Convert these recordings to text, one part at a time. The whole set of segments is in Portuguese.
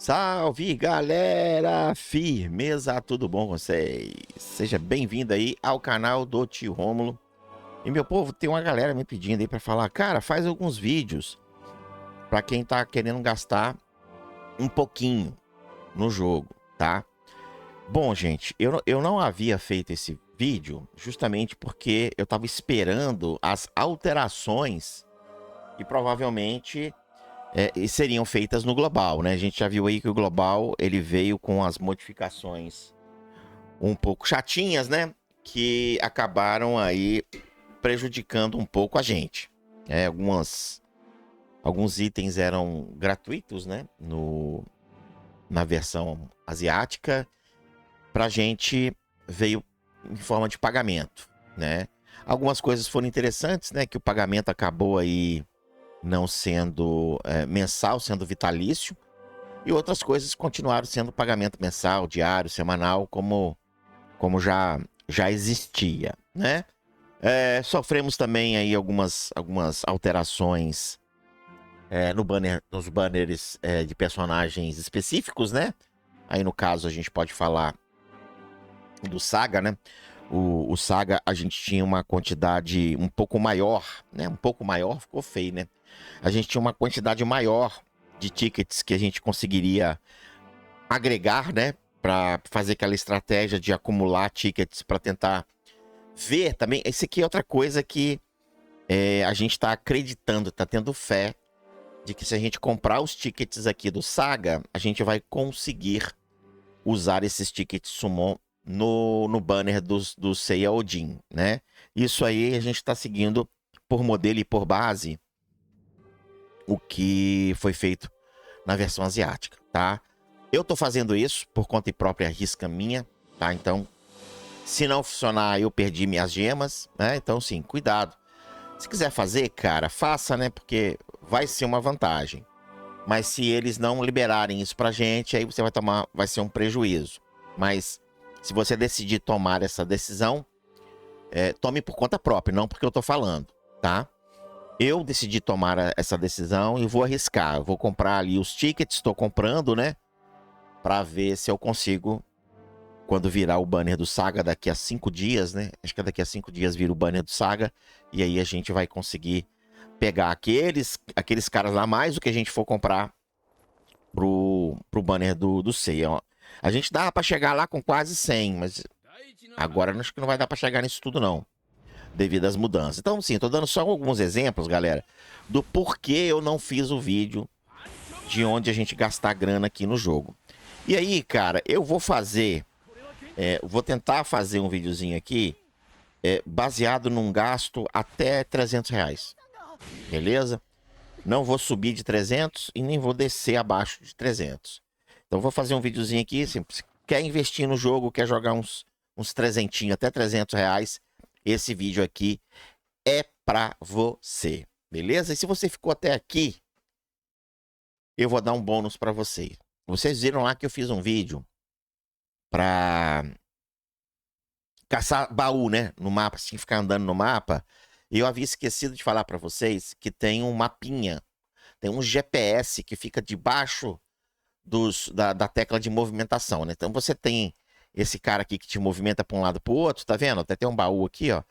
Salve, galera! Firmeza, tudo bom com vocês? Seja bem-vindo aí ao canal do Tio Rômulo. E meu povo, tem uma galera me pedindo aí pra falar, cara, faz alguns vídeos pra quem tá querendo gastar um pouquinho no jogo, tá? Bom, gente, eu não havia feito esse vídeo justamente porque eu tava esperando as alterações que provavelmente e seriam feitas no global, né? A gente já viu aí que o global ele veio com as modificações um pouco chatinhas, né? Que acabaram aí prejudicando um pouco a gente. Alguns itens eram gratuitos, né? Na versão asiática, pra gente veio em forma de pagamento, né? Algumas coisas foram interessantes, né? Que o pagamento acabou aí não sendo mensal, sendo vitalício, e outras coisas continuaram sendo pagamento mensal, diário, semanal, como já existia, né? Sofremos também aí algumas alterações nos banners de personagens específicos, né? Aí no caso a gente pode falar do Saga, né? O Saga a gente tinha uma quantidade um pouco maior, né? Um pouco maior, ficou feio, né? A gente tinha uma quantidade maior de tickets que a gente conseguiria agregar, né? Para fazer aquela estratégia de acumular tickets para tentar ver também. Esse aqui é outra coisa que a gente está acreditando, está tendo fé de que se a gente comprar os tickets aqui do Saga, a gente vai conseguir usar esses tickets Summon no banner do Seiya Odin, né? Isso aí a gente está seguindo por modelo e por base o que foi feito na versão asiática, tá? Eu tô fazendo isso por conta e própria risca minha, tá? Então, se não funcionar, eu perdi minhas gemas, né? Então, sim, cuidado. Se quiser fazer, cara, faça, né? Porque vai ser uma vantagem. Mas se eles não liberarem isso pra gente, aí você vai ser um prejuízo. Mas se você decidir tomar essa decisão, tome por conta própria, não porque eu tô falando, tá? Eu decidi tomar essa decisão e vou arriscar. Eu vou comprar ali os tickets, estou comprando, né? Pra ver se eu consigo, quando virar o banner do Saga daqui a 5 dias, né? Acho que daqui a 5 dias vira o banner do Saga. E aí a gente vai conseguir pegar aqueles caras lá, mais o que a gente for comprar pro banner do Seiya, ó. A gente dá pra chegar lá com quase 100, mas agora acho que não vai dar pra chegar nisso tudo, não. Devido às mudanças. Então, sim, tô dando só alguns exemplos, galera, do porquê eu não fiz o vídeo de onde a gente gastar grana aqui no jogo. E aí, cara, eu vou vou tentar fazer um videozinho aqui baseado num gasto até 300 reais, beleza? Não vou subir de 300 e nem vou descer abaixo de 300. Então vou fazer um videozinho aqui, assim, se quer investir no jogo, quer jogar uns 300, até 300 reais, esse vídeo aqui é pra você, beleza? E se você ficou até aqui, eu vou dar um bônus pra vocês. Vocês viram lá que eu fiz um vídeo pra caçar baú, né? No mapa, assim, ficar andando no mapa. E eu havia esquecido de falar pra vocês que tem um mapinha, tem um GPS que fica debaixo da tecla de movimentação, né? Então você tem esse cara aqui que te movimenta para um lado para o outro, tá vendo? Até tem um baú aqui, ó.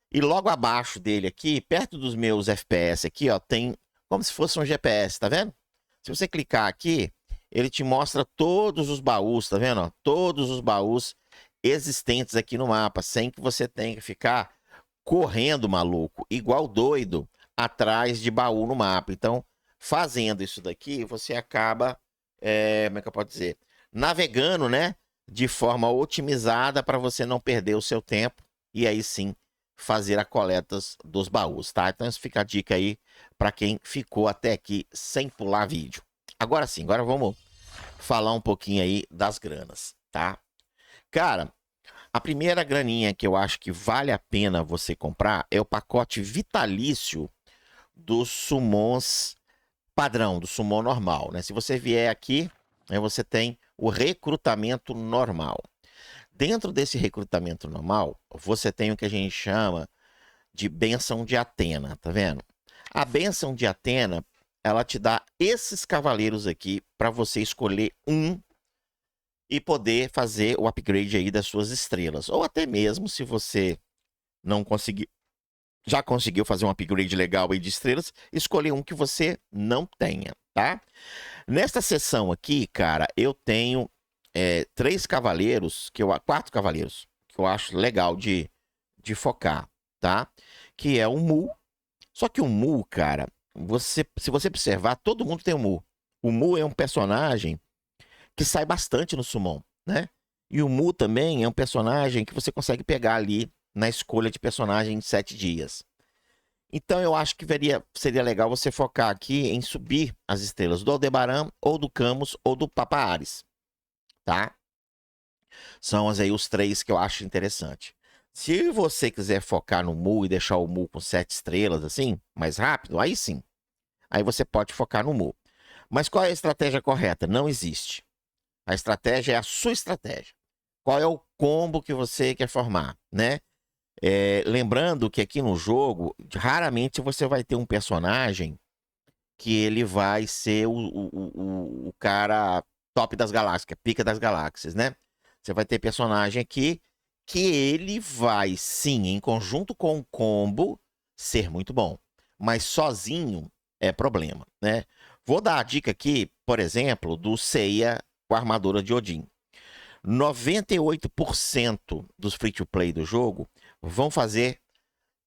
E logo abaixo dele aqui, perto dos meus FPS aqui, ó, tem como se fosse um GPS, tá vendo? Se você clicar aqui, ele te mostra todos os baús, tá vendo? Ó? Todos os baús existentes aqui no mapa, sem que você tenha que ficar correndo, maluco, igual doido, atrás de baú no mapa. Então, fazendo isso daqui, você acaba, como é que eu posso dizer? Navegando, né? De forma otimizada para você não perder o seu tempo e aí sim fazer a coleta dos baús, tá? Então, isso fica a dica aí para quem ficou até aqui sem pular vídeo. Agora sim, agora vamos falar um pouquinho aí das granas, tá? Cara, a primeira graninha que eu acho que vale a pena você comprar é o pacote vitalício dos summons padrão, do summon normal, né? Se você vier aqui, aí você tem o recrutamento normal. Dentro desse recrutamento normal, você tem o que a gente chama de bênção de Atena, tá vendo? A bênção de Atena ela te dá esses cavaleiros aqui para você escolher um e poder fazer o upgrade aí das suas estrelas. Ou até mesmo se você não conseguir, já conseguiu fazer um upgrade legal aí de estrelas, escolher um que você não tenha, tá? Nesta sessão aqui, cara, eu tenho 4 cavaleiros que eu acho legal de focar, tá? Que é o Mu. Só que o Mu, cara, se você observar, todo mundo tem o Mu. O Mu é um personagem que sai bastante no Summon, né? E o Mu também é um personagem que você consegue pegar ali na escolha de personagem em 7 dias. Então eu acho que seria legal você focar aqui em subir as estrelas do Aldebaran, ou do Camus, ou do Papa Ares, tá? São aí os 3 que eu acho interessante. Se você quiser focar no Mu e deixar o Mu com 7 estrelas, assim, mais rápido, aí sim. Aí você pode focar no Mu. Mas qual é a estratégia correta? Não existe. A estratégia é a sua estratégia. Qual é o combo que você quer formar, né? Lembrando que aqui no jogo, raramente você vai ter um personagem que ele vai ser o cara top das galáxias, pica das galáxias, né? Você vai ter personagem aqui que ele vai, sim, em conjunto com o combo, ser muito bom. Mas sozinho é problema, né? Vou dar a dica aqui, por exemplo, do Seiya com a armadura de Odin. 98% dos free-to-play do jogo vão fazer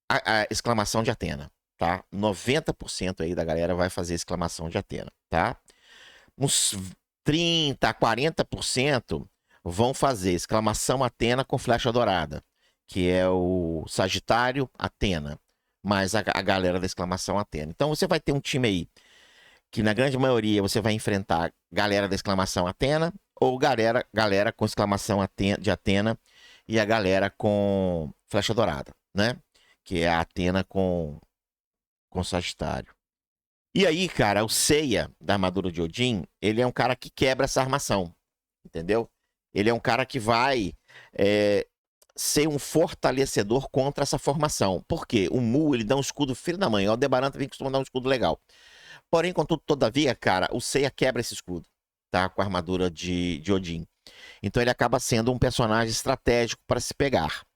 a exclamação de Atena, tá? 90% aí da galera vai fazer exclamação de Atena, tá? Uns 30, 40% vão fazer exclamação Atena com flecha dourada, que é o Sagitário Atena, mais a galera da exclamação Atena. Então você vai ter um time aí que na grande maioria você vai enfrentar galera da exclamação Atena, ou galera com exclamação de Atena e a galera com flecha dourada, né? Que é a Atena com Sagitário. E aí, cara, o Seiya da armadura de Odin, ele é um cara que quebra essa armação, entendeu? Ele é um cara que vai ser um fortalecedor contra essa formação. Por quê? O Mu, ele dá um escudo filho da mãe. O Aldebaran também costuma dar um escudo legal. Porém, contudo, todavia, cara, o Seiya quebra esse escudo, tá? Com a armadura de Odin. Então ele acaba sendo um personagem estratégico para se pegar.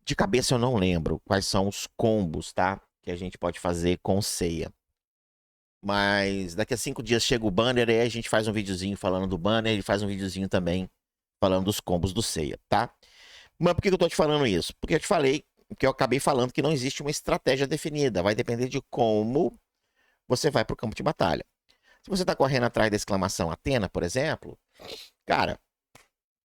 De cabeça eu não lembro quais são os combos, tá? Que a gente pode fazer com o Seiya. Mas daqui a 5 dias chega o banner e aí a gente faz um videozinho falando do banner e faz um videozinho também falando dos combos do Seiya, tá? Mas por que eu tô te falando isso? Porque eu te falei, que eu acabei falando que não existe uma estratégia definida. Vai depender de como você vai pro campo de batalha. Se você tá correndo atrás da exclamação Atena, por exemplo, cara,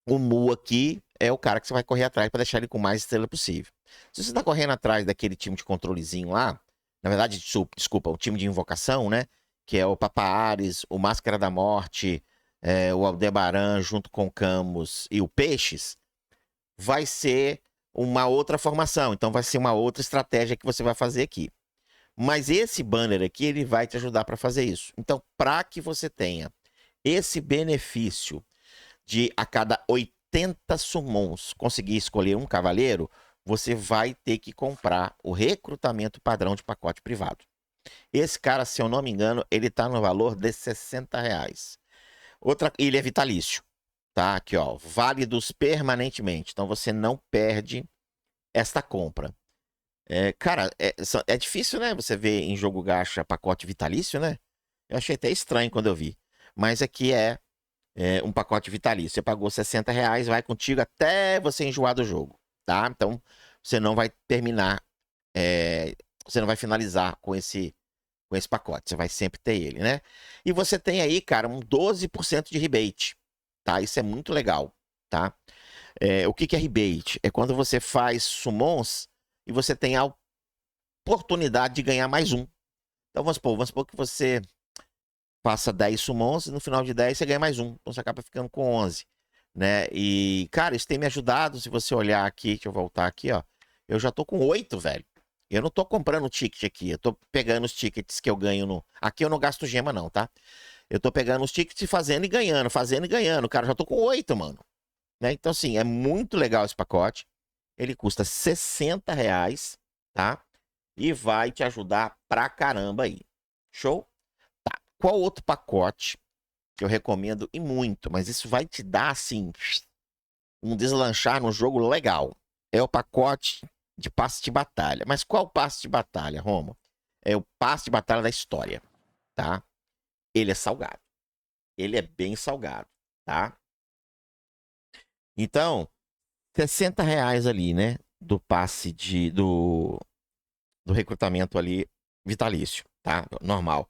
o Mu aqui é o cara que você vai correr atrás para deixar ele com mais estrela possível. Se você tá correndo atrás daquele time de controlezinho lá, na verdade, desculpa, o time de invocação, né? Que é o Papa Ares, o Máscara da Morte, o Aldebaran junto com o Camus e o Peixes, vai ser uma outra formação. Então vai ser uma outra estratégia que você vai fazer aqui. Mas esse banner aqui, ele vai te ajudar para fazer isso. Então, para que você tenha esse benefício de a cada 80 summons conseguir escolher um cavaleiro, você vai ter que comprar o recrutamento padrão de pacote privado. Esse cara, se eu não me engano, ele tá no valor de R$60. Ele é vitalício, tá? Aqui, ó, válidos permanentemente. Então você não perde esta compra. Cara, é difícil, né? Você ver em jogo gacha pacote vitalício, né? Eu achei até estranho quando eu vi. Mas aqui um pacote vitalício. Você pagou R$60, vai contigo até você enjoar do jogo, tá? Então, você não vai terminar, você não vai finalizar com esse pacote. Você vai sempre ter ele, né? E você tem aí, cara, um 12% de rebate, tá? Isso é muito legal, tá? O que é rebate? É quando você faz summons e você tem a oportunidade de ganhar mais um. Então, vamos supor que você passa 10 summons e no final de 10 você ganha mais um. Então você acaba ficando com 11, né? E, cara, isso tem me ajudado. Se você olhar aqui, deixa eu voltar aqui, ó. Eu já tô com 8, velho. Eu não tô comprando ticket aqui. Eu tô pegando os tickets que eu ganho no... Aqui eu não gasto gema não, tá? Eu tô pegando os tickets e fazendo e ganhando, fazendo e ganhando. Cara, já tô com 8, mano. Né? Então, assim, é muito legal esse pacote. Ele custa R$60, tá? E vai te ajudar pra caramba aí. Show? Qual outro pacote que eu recomendo e muito, mas isso vai te dar, assim, um deslanchar no jogo legal. É o pacote de passe de batalha. Mas qual passe de batalha, Romo? É o passe de batalha da história, tá? Ele é salgado. Ele é bem salgado, tá? Então, R$ 60 ali, né? Do passe do recrutamento ali vitalício, tá? Normal.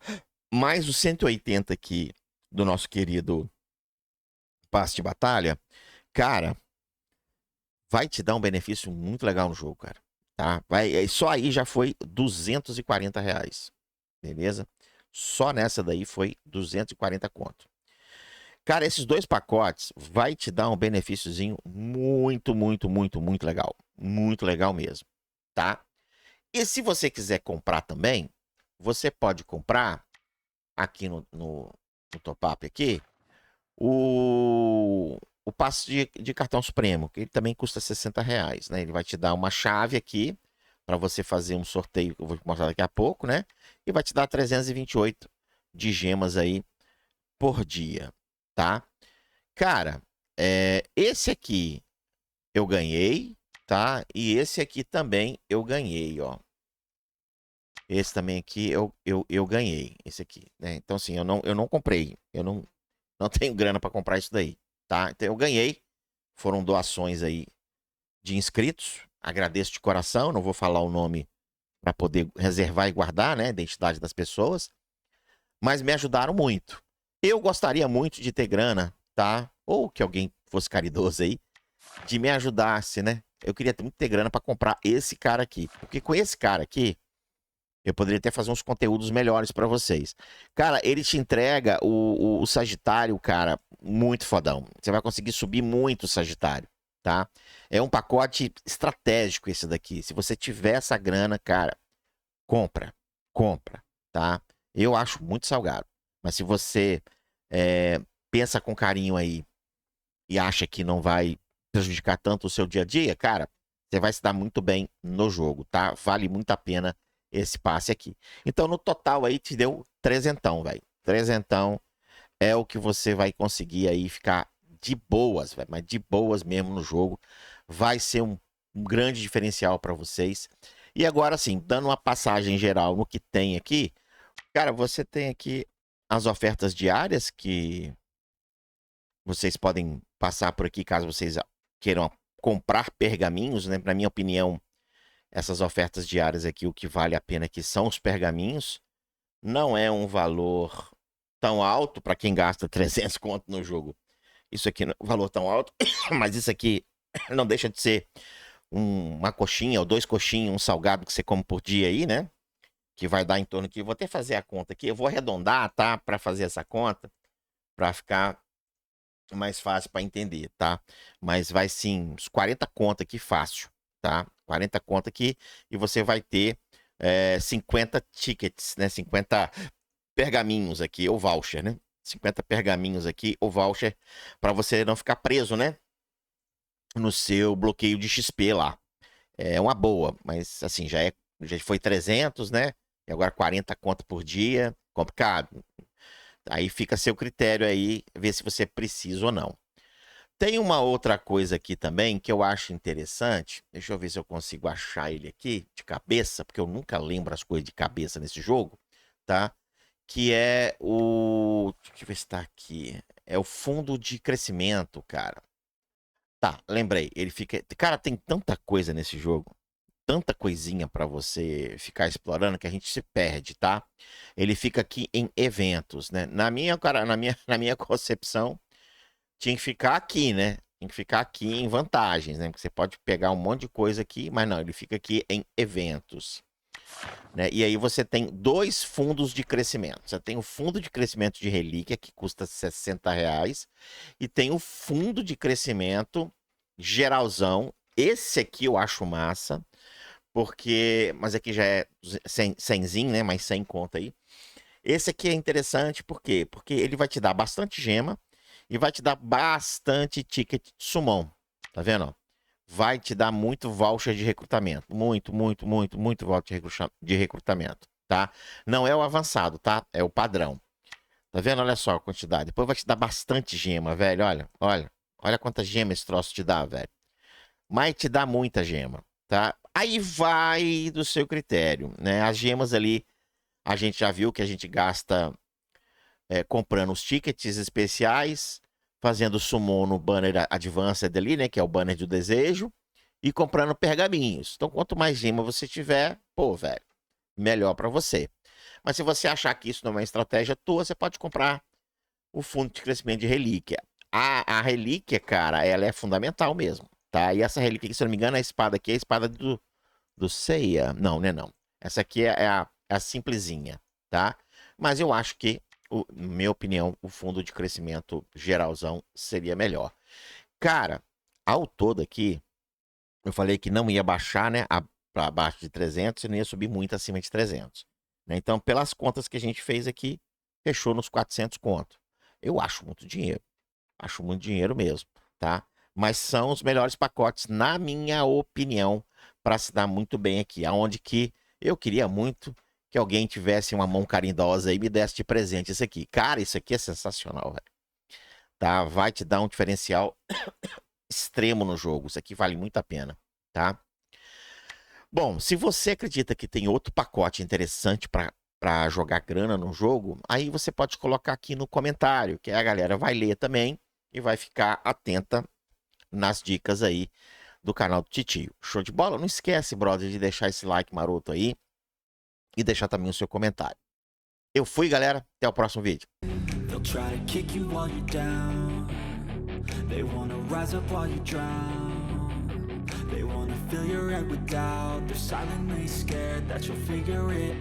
Mais os 180 aqui do nosso querido passe de batalha, cara, vai te dar um benefício muito legal no jogo, cara. Tá? Só aí já foi R$ 240, beleza? Só nessa daí foi 240 conto. Cara, esses dois pacotes vai te dar um benefíciozinho muito, muito, muito, muito legal. Muito legal mesmo, tá? E se você quiser comprar também, você pode comprar aqui no top-up aqui, o passe de cartão Supremo, que ele também custa R$ 60, né? Ele vai te dar uma chave aqui para você fazer um sorteio que eu vou te mostrar daqui a pouco, né? E vai te dar 328 de gemas aí por dia, tá? Cara, esse aqui eu ganhei, tá? E esse aqui também eu ganhei, ó. Esse também aqui eu ganhei, esse aqui, né? Então, assim, eu não comprei, eu não tenho grana para comprar isso daí, tá? Então eu ganhei, foram doações aí de inscritos, agradeço de coração, não vou falar o nome para poder reservar e guardar, né, a identidade das pessoas, mas me ajudaram muito. Eu gostaria muito de ter grana, tá? Ou que alguém fosse caridoso aí, de me ajudasse, né? Eu queria muito ter grana para comprar esse cara aqui, porque com esse cara aqui eu poderia até fazer uns conteúdos melhores para vocês. Cara, ele te entrega o Sagitário, cara, muito fodão. Você vai conseguir subir muito o Sagitário, tá? É um pacote estratégico esse daqui. Se você tiver essa grana, cara, compra, compra, tá? Eu acho muito salgado. Mas se você pensa com carinho aí e acha que não vai prejudicar tanto o seu dia a dia, cara, você vai se dar muito bem no jogo, tá? Vale muito a pena esse passe aqui. Então, no total aí, te deu trezentão, velho. Trezentão é o que você vai conseguir aí ficar de boas, velho. Mas de boas mesmo no jogo. Vai ser um grande diferencial para vocês. E agora sim, dando uma passagem geral no que tem aqui, cara, você tem aqui as ofertas diárias que vocês podem passar por aqui caso vocês queiram comprar pergaminhos, né? Na minha opinião, essas ofertas diárias aqui, o que vale a pena aqui são os pergaminhos. Não é um valor tão alto para quem gasta 300 conto no jogo. Isso aqui não é um valor tão alto, mas isso aqui não deixa de ser uma coxinha ou dois coxinhos, um salgado que você come por dia aí, né? Que vai dar em torno de... Vou até fazer a conta aqui. Eu vou arredondar, tá? Para fazer essa conta, para ficar mais fácil para entender, tá? Mas vai sim, uns 40 conto aqui fácil, tá? 40 conto aqui e você vai ter 50 tickets, né? 50 pergaminhos aqui, ou voucher, né? 50 pergaminhos aqui, ou voucher, para você não ficar preso, né? No seu bloqueio de XP lá. É uma boa, mas assim, já foi 300, né? E agora 40 conto por dia, complicado. Aí fica a seu critério aí, ver se você precisa ou não. Tem uma outra coisa aqui também que eu acho interessante. Deixa eu ver se eu consigo achar ele aqui de cabeça, porque eu nunca lembro as coisas de cabeça nesse jogo, tá? Que é o. Deixa eu ver se tá aqui. É o fundo de crescimento, cara. Tá, lembrei. Ele fica. Cara, tem tanta coisa nesse jogo. Tanta coisinha pra você ficar explorando que a gente se perde, tá? Ele fica aqui em eventos, né? Cara, na minha concepção, tinha que ficar aqui, né? Tinha que ficar aqui em vantagens, né? Porque você pode pegar um monte de coisa aqui, mas não, ele fica aqui em eventos, né? E aí você tem dois fundos de crescimento. Você tem o fundo de crescimento de relíquia, que custa R$ 60, e tem o fundo de crescimento geralzão. Esse aqui eu acho massa, porque... Mas aqui já é 100zinho, né? Mais 100 conta aí. Esse aqui é interessante, por quê? Porque ele vai te dar bastante gema e vai te dar bastante ticket summon. Tá vendo? Vai te dar muito voucher de recrutamento. Muito, muito, muito, muito voucher de recrutamento, tá? Não é o avançado, tá? É o padrão. Tá vendo? Olha só a quantidade. Depois vai te dar bastante gema, velho. Olha quanta gema esse troço te dá, velho. Mas te dá muita gema, tá? Aí vai do seu critério, né? As gemas ali, a gente já viu que a gente gasta comprando os tickets especiais, fazendo summon no banner Advanced ali, né? Que é o banner do desejo. E comprando pergaminhos. Então, quanto mais gema você tiver, pô, velho, melhor pra você. Mas se você achar que isso não é uma estratégia tua, você pode comprar o fundo de crescimento de relíquia. A relíquia, cara, ela é fundamental mesmo, tá? E essa relíquia aqui, se eu não me engano, a espada aqui é a espada do Seiya. Não, né, não. Essa aqui é a simplesinha, tá? Mas eu acho que, na minha opinião, o fundo de crescimento geralzão seria melhor. Cara, ao todo aqui, eu falei que não ia baixar, né, para abaixo de 300 e não ia subir muito acima de 300. Né? Então, pelas contas que a gente fez aqui, fechou nos 400 conto. Eu acho muito dinheiro. Acho muito dinheiro mesmo, tá? Mas são os melhores pacotes, na minha opinião, para se dar muito bem aqui. Aonde que eu queria muito que alguém tivesse uma mão carinhosa e me desse de presente isso aqui. Cara, isso aqui é sensacional, velho. Tá? Vai te dar um diferencial extremo no jogo. Isso aqui vale muito a pena, tá? Bom, se você acredita que tem outro pacote interessante para jogar grana no jogo, aí você pode colocar aqui no comentário, que a galera vai ler também e vai ficar atenta nas dicas aí do canal do Titio. Show de bola? Não esquece, brother, de deixar esse like maroto aí e deixar também o seu comentário. Eu fui, galera. Até o próximo vídeo. They'll try to kick you while you're down. They wanna rise up while you drown. They wanna fill your head with doubt. They're silently scared that you'll figure it